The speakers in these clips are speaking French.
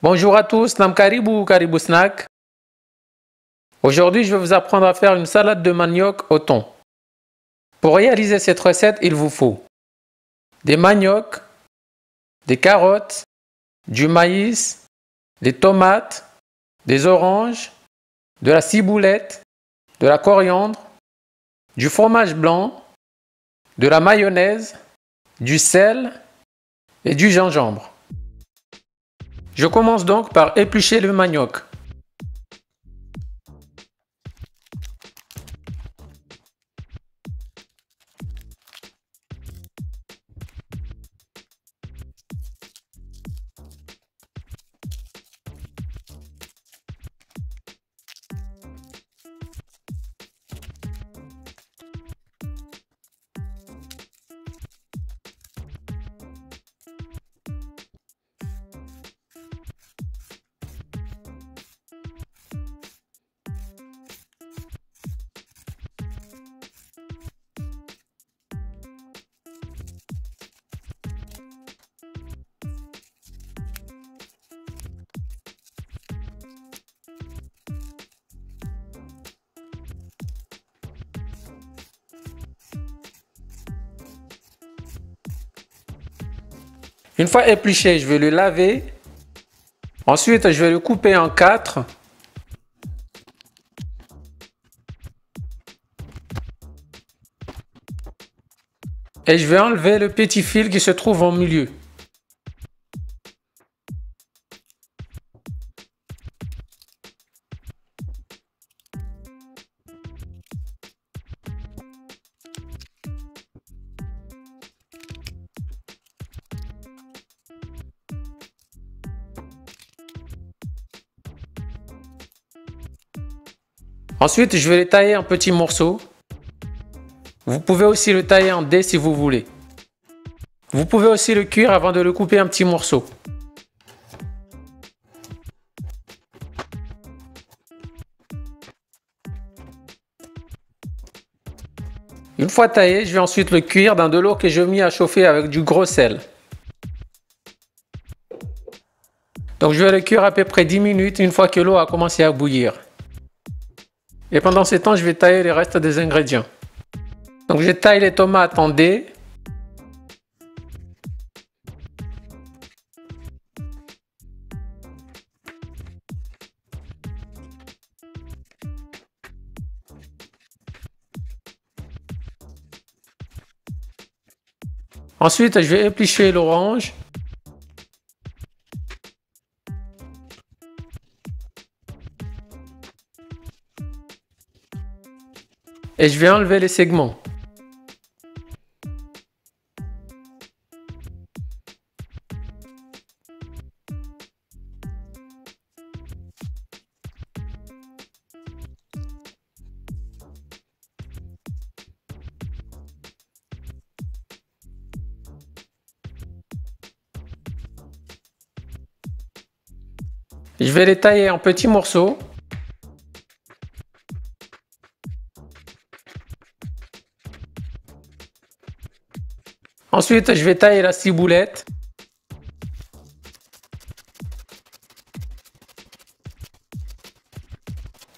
Bonjour à tous, Nam Karibu, Karibu Snack. Aujourd'hui, je vais vous apprendre à faire une salade de manioc au thon. Pour réaliser cette recette, il vous faut des maniocs, des carottes, du maïs, des tomates, des oranges, de la ciboulette, de la coriandre, du fromage blanc, de la mayonnaise, du sel et du gingembre. Je commence donc par éplucher le manioc. Une fois épluché, je vais le laver. Ensuite, je vais le couper en 4. Et je vais enlever le petit fil qui se trouve au milieu. Ensuite, je vais les tailler en petits morceaux. Vous pouvez aussi le tailler en dés si vous voulez. Vous pouvez aussi le cuire avant de le couper en petits morceaux. Une fois taillé, je vais ensuite le cuire dans de l'eau que j'ai mis à chauffer avec du gros sel. Donc je vais le cuire à peu près 10 minutes une fois que l'eau a commencé à bouillir. Et pendant ce temps, je vais tailler les restes des ingrédients. Donc je taille les tomates en dés. Ensuite, je vais éplucher l'orange. Et je vais enlever les segments. Je vais les tailler en petits morceaux. Ensuite, je vais tailler la ciboulette.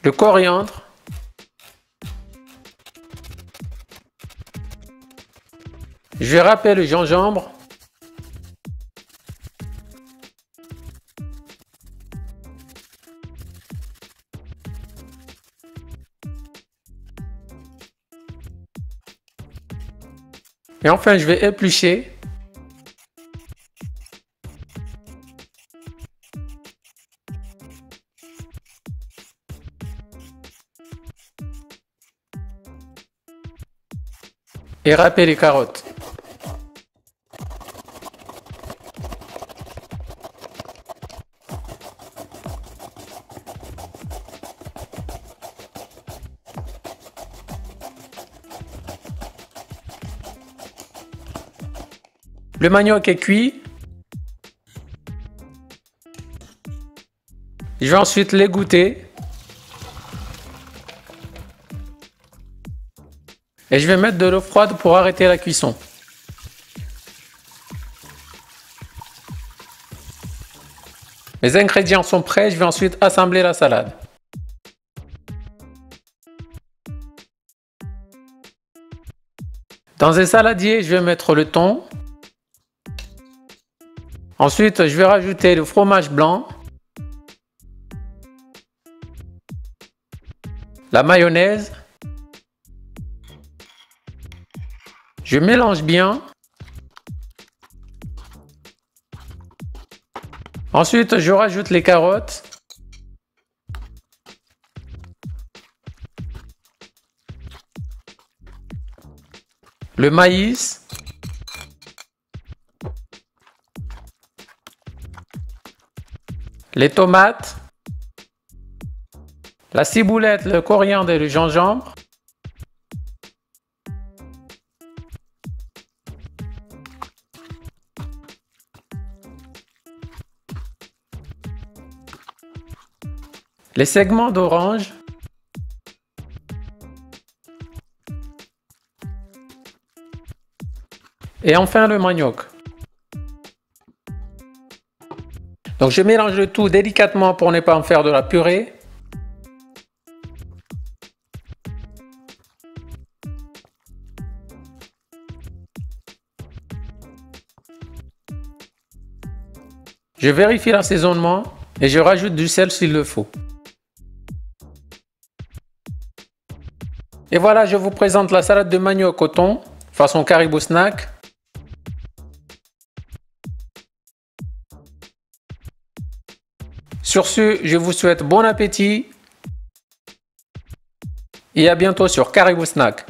Le coriandre. Je vais râper le gingembre. Et enfin, je vais éplucher. Et râper les carottes. Le manioc est cuit. Je vais ensuite l'égoutter. Et je vais mettre de l'eau froide pour arrêter la cuisson. Mes ingrédients sont prêts, je vais ensuite assembler la salade. Dans un saladier, je vais mettre le thon. Ensuite, je vais rajouter le fromage blanc, la mayonnaise. Je mélange bien. Ensuite, je rajoute les carottes. Le maïs. Les tomates. La ciboulette, le coriandre et le gingembre. Les segments d'orange. Et enfin le manioc. Donc je mélange le tout délicatement pour ne pas en faire de la purée. Je vérifie l'assaisonnement et je rajoute du sel s'il le faut. Et voilà, je vous présente la salade de manioc au thon, façon Caribou Snack. Sur ce, je vous souhaite bon appétit et à bientôt sur Caribou Snack.